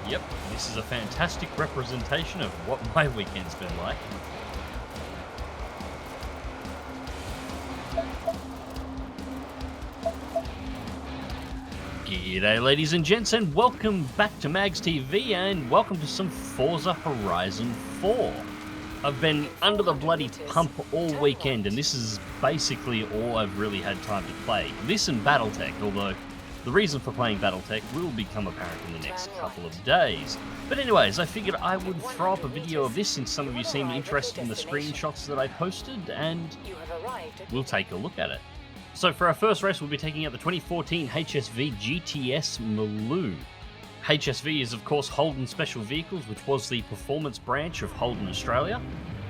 Yep, this is a fantastic representation of what my weekend's been like. G'day ladies and gents, and welcome back to MagzTV, and welcome to some Forza Horizon 4. I've been under the bloody pump all weekend, and this is basically all I've really had time to play. This and Battletech, although the reason for playing Battletech will become apparent in the next couple of days. But anyways, I figured I would throw up a video of this since some of you seemed interested in the screenshots that I posted, and we'll take a look at it. So for our first race, we'll be taking out the 2014 HSV GTS Maloo. HSV is of course Holden Special Vehicles, which was the performance branch of Holden Australia.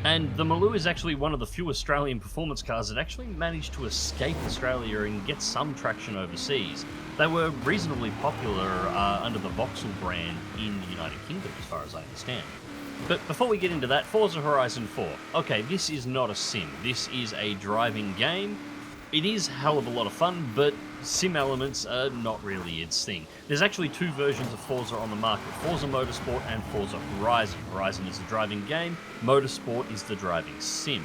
And the Maloo is actually one of the few Australian performance cars that actually managed to escape Australia and get some traction overseas. They were reasonably popular under the Vauxhall brand in the United Kingdom, as far as I understand. But before we get into that, Forza Horizon 4. Okay, this is not a sim. This is a driving game. It is a hell of a lot of fun, but sim elements are not really its thing. There's actually two versions of Forza on the market, Forza Motorsport and Forza Horizon. Horizon is the driving game, Motorsport is the driving sim.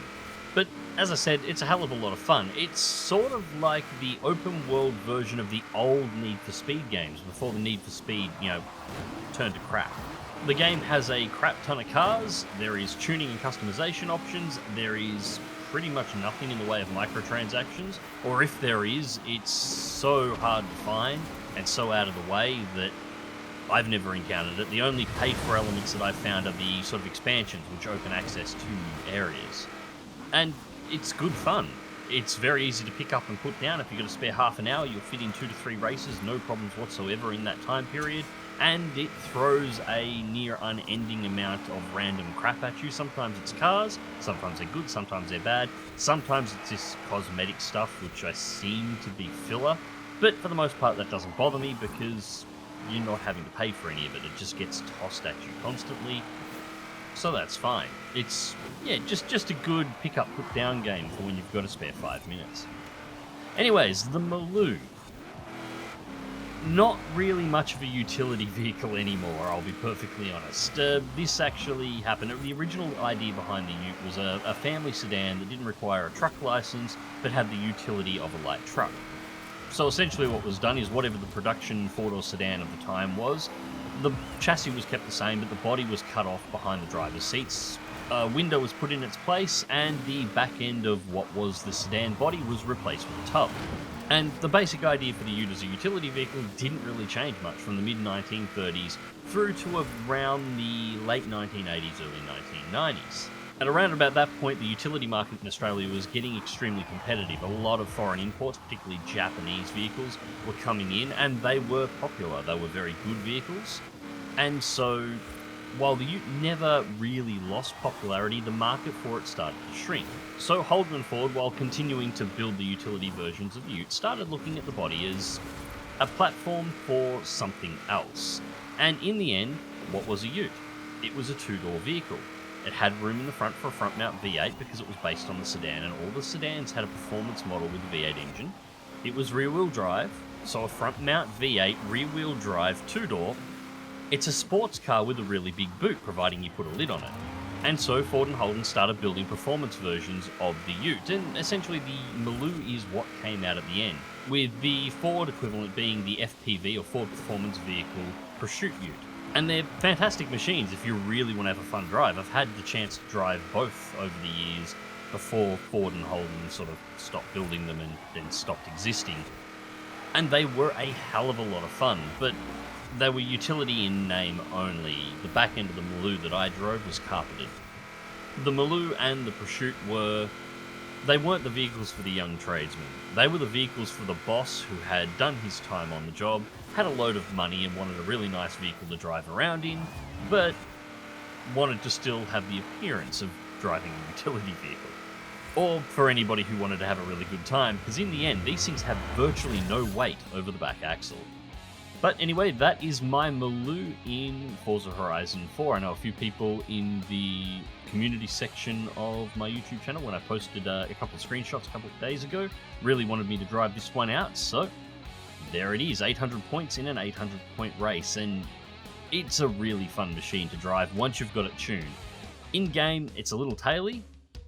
But as I said, it's a hell of a lot of fun. It's sort of like the open world version of the old Need for Speed games, before the Need for Speed, turned to crap. The game has a crap ton of cars, there is tuning and customization options, there is pretty much nothing in the way of microtransactions, or if there is, it's so hard to find and so out of the way that I've never encountered it. The only paid-for elements that I've found are the sort of expansions, which open access to new areas. And it's good fun. It's very easy to pick up and put down. If you've got to spare half an hour, you'll fit in 2 to 3 races, no problems whatsoever in that time period. And it throws a near unending amount of random crap at you. Sometimes it's cars, sometimes they're good, sometimes they're bad. Sometimes it's this cosmetic stuff, which I seem to be filler. But for the most part, that doesn't bother me because you're not having to pay for any of it. It just gets tossed at you constantly. So that's fine. It's, just a good pick-up, put-down game for when you've got to spare 5 minutes. Anyways, the Maloo. Not really much of a utility vehicle anymore, I'll be perfectly honest. This actually happened. The original idea behind the Ute was a family sedan that didn't require a truck license, but had the utility of a light truck. So essentially what was done is whatever the production four-door sedan of the time was, the chassis was kept the same, but the body was cut off behind the driver's seats. A window was put in its place, and the back end of what was the sedan body was replaced with a tub. And the basic idea for the Ute as a utility vehicle didn't really change much from the mid-1930s through to around the late 1980s, early 1990s. At around about that point, the utility market in Australia was getting extremely competitive. A lot of foreign imports, particularly Japanese vehicles, were coming in, and they were popular. They were very good vehicles. And so, while the Ute never really lost popularity, the market for it started to shrink. So Holden and Ford, while continuing to build the utility versions of the Ute, started looking at the body as a platform for something else. And in the end, what was a Ute? It was a two-door vehicle. It had room in the front for a front-mount V8 because it was based on the sedan, and all the sedans had a performance model with a V8 engine. It was rear-wheel drive, so a front-mount V8 rear-wheel drive two-door. It's a sports car with a really big boot, providing you put a lid on it. And so Ford and Holden started building performance versions of the Ute, and essentially the Maloo is what came out at the end, with the Ford equivalent being the FPV, or Ford Performance Vehicle Pursuit Ute. And they're fantastic machines if you really want to have a fun drive. I've had the chance to drive both over the years before Ford and Holden sort of stopped building them and then stopped existing. And they were a hell of a lot of fun, but they were utility in name only. The back end of the Maloo that I drove was carpeted. The Maloo and the Pursuit they weren't the vehicles for the young tradesman. They were the vehicles for the boss who had done his time on the job, had a load of money and wanted a really nice vehicle to drive around in, but wanted to still have the appearance of driving a utility vehicle. Or for anybody who wanted to have a really good time, because in the end, these things have virtually no weight over the back axle. But anyway, that is my Maloo in Forza Horizon 4. I know a few people in the community section of my YouTube channel, when I posted a couple of screenshots a couple of days ago, really wanted me to drive this one out, so there it is, 800 points in an 800 point race. And It's a really fun machine to drive once you've got it tuned. In-game, it's a little taily,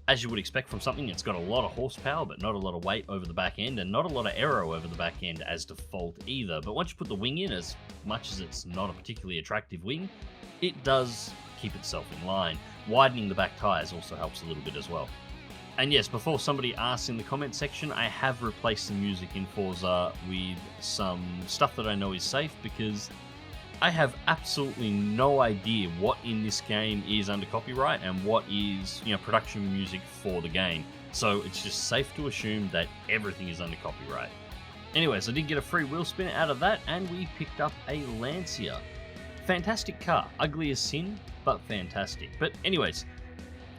as you would expect from something that's got a lot of horsepower, but not a lot of weight over the back end, and not a lot of aero over the back end as default either. But once you put the wing in, as much as it's not a particularly attractive wing, it does keep itself in line. Widening the back tyres also helps a little bit as well. And yes, before somebody asks in the comment section, I have replaced the music in Forza with some stuff that I know is safe, because I have absolutely no idea what in this game is under copyright and what is, production music for the game. So it's just safe to assume that everything is under copyright. Anyways, I did get a free wheel spin out of that, and we picked up a Lancia. Fantastic car, ugly as sin, but fantastic. But anyways,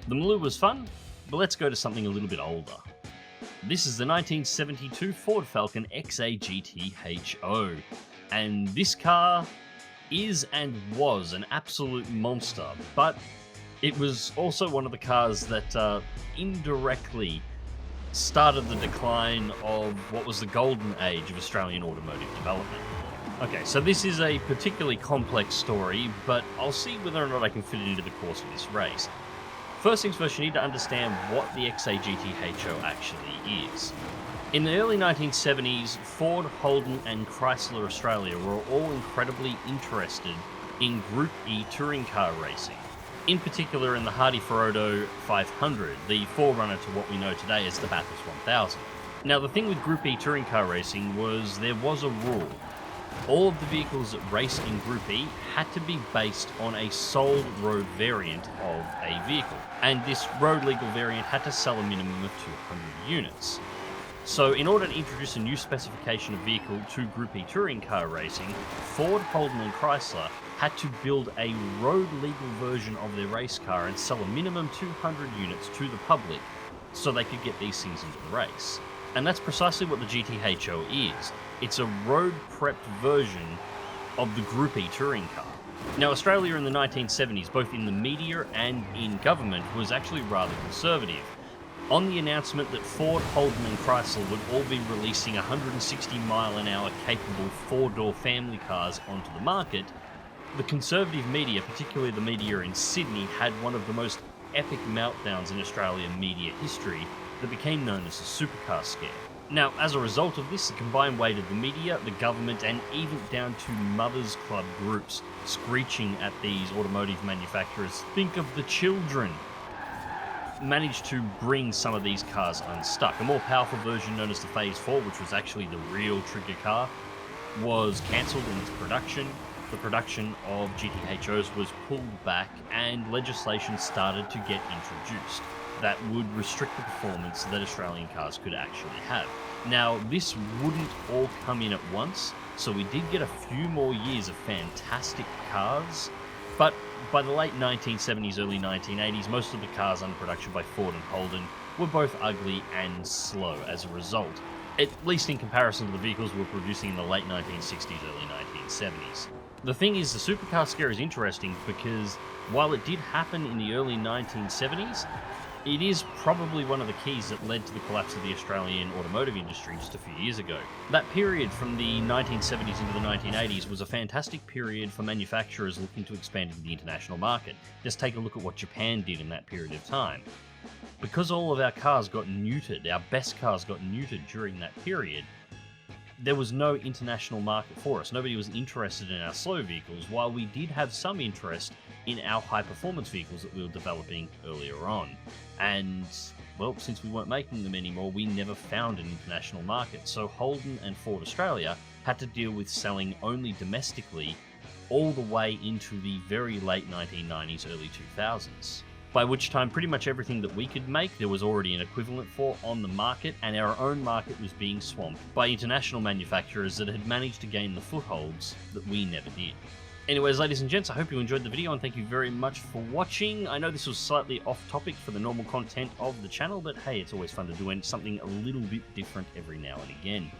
the Maloo was fun, but let's go to something a little bit older. This is the 1972 Ford Falcon XA GT HO, and this car is and was an absolute monster, but it was also one of the cars that indirectly started the decline of what was the golden age of Australian automotive development. Okay, so this is a particularly complex story, but I'll see whether or not I can fit it into the course of this race. First things first, you need to understand what the XA GT HO actually is. In the early 1970s, Ford, Holden and Chrysler Australia were all incredibly interested in Group E touring car racing, in particular in the Hardy-Ferodo 500, the forerunner to what we know today as the Bathurst 1000. Now the thing with Group E touring car racing was there was a rule. All of the vehicles that raced in Group E had to be based on a sold road variant of a vehicle, and this road legal variant had to sell a minimum of 200 units. So in order to introduce a new specification of vehicle to Group E touring car racing, Ford, Holden and Chrysler had to build a road legal version of their race car and sell a minimum 200 units to the public so they could get these things into the race. And that's precisely what the GTHO is. It's a road prepped version of the Group E touring car. Now Australia in the 1970s, both in the media and in government, was actually rather conservative. On the announcement that Ford, Holden and Chrysler would all be releasing 160-mile-an-hour capable four-door family cars onto the market, the conservative media, particularly the media in Sydney, had one of the most epic meltdowns in Australian media history that became known as the supercar scare. Now, as a result of this, the combined weight of the media, the government, and even down to mothers club groups screeching at these automotive manufacturers, "Think of the children," managed to bring some of these cars unstuck. A more powerful version known as the Phase 4, which was actually the real trigger car, was cancelled in its production. The production of GTHOs was pulled back and legislation started to get introduced that would restrict the performance that Australian cars could actually have. Now, this wouldn't all come in at once, so we did get a few more years of fantastic cars, but by the late 1970s, early 1980s, most of the cars under production by Ford and Holden were both ugly and slow as a result, at least in comparison to the vehicles we were producing in the late 1960s, early 1970s. The thing is, the supercar scare is interesting because while it did happen in the early 1970s, it is probably one of the keys that led to the collapse of the Australian automotive industry just a few years ago. That period from the 1970s into the 1980s was a fantastic period for manufacturers looking to expand into the international market. Just take a look at what Japan did in that period of time. Because all of our cars got neutered, our best cars got neutered during that period, there was no international market for us. Nobody was interested in our slow vehicles, while we did have some interest in our high-performance vehicles that we were developing earlier on. And, well, since we weren't making them anymore, we never found an international market. So Holden and Ford Australia had to deal with selling only domestically all the way into the very late 1990s, early 2000s. By which time pretty much everything that we could make there was already an equivalent for on the market, and our own market was being swamped by international manufacturers that had managed to gain the footholds that we never did. Anyways, ladies and gents, I hope you enjoyed the video and thank you very much for watching. I know this was slightly off topic for the normal content of the channel, but hey, it's always fun to do something a little bit different every now and again.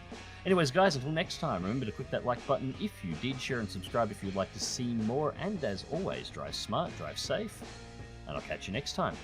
Anyways guys, until next time, remember to click that like button if you did, share and subscribe if you'd like to see more, and as always, drive smart, drive safe, and I'll catch you next time.